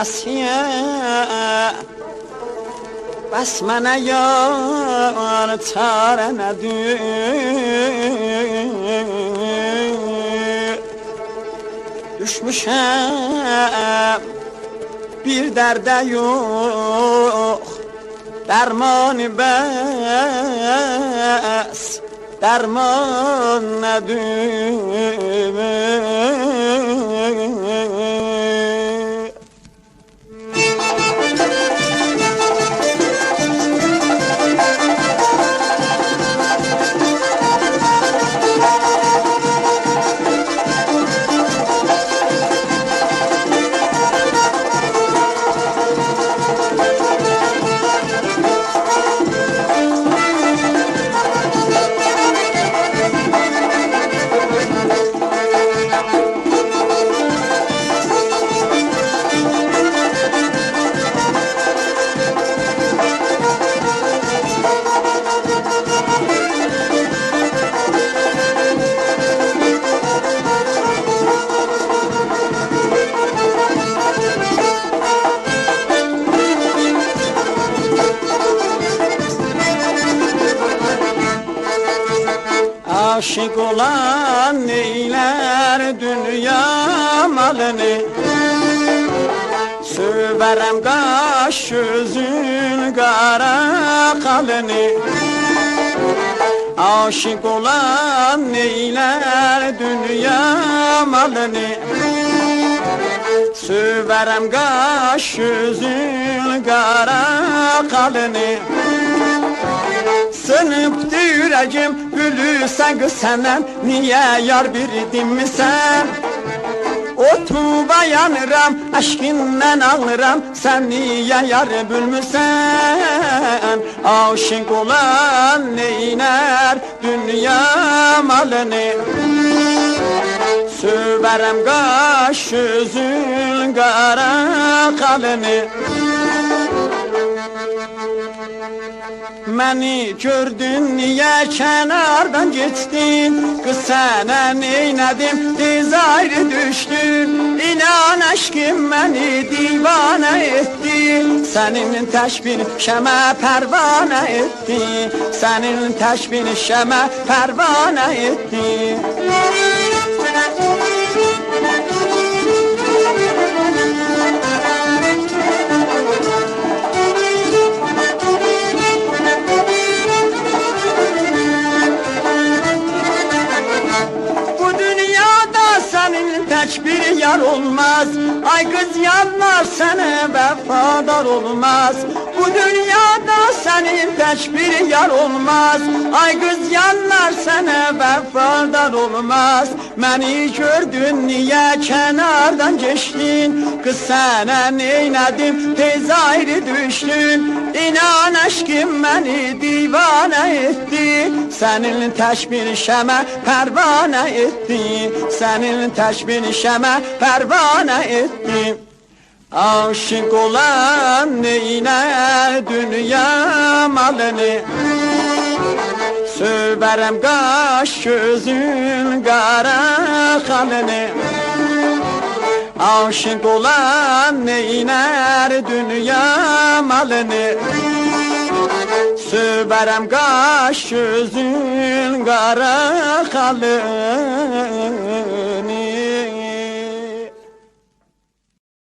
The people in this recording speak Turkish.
yarasıya bəs mənə yar çarə nədir? Düşmüşəm bir dərdə yox, dərmanı bəs dərman nədir? Aşık olan neyler dünya malını, söverem kaş gözün kara kalını. Aşık olan neyler dünya malını, söverem kaş gözün kara kalını. Sınıptı yüreğim gülürsen kız senden, niye yar birdim mi sen? Otuba yanıram, aşkından ağlıram, sen niye yar bülmüsen? Aşık olan neyler dünya malını, söverem kaş gözün kara kalını. Məni gördün, niye kenardan geçtin? Kız sana neyledim, tez ayrı düştün. İnan aşkım beni divane etti, senin teşbih şeme pervane etti, senin teşbih şeme pervane etti. Tek bir yar olmaz, ay kız yanlar sana vefadar olmaz. Bu dünyada senin tek bir yar olmaz, ay kız yanlar sana vefadar olmaz. Beni gördün, niye kenardan geçtin? Kız sana neyledim, tez ayrı düştün. İnan aşkım beni divane etti, senin teşbih şeme pervane etti, senin teşbih şeme pervane etti. Aşık olan neyler dünya malını, söverem kaş gözün kara kalını. Aşık olan neyler dünya malını, söverem kaş gözün kara kalını.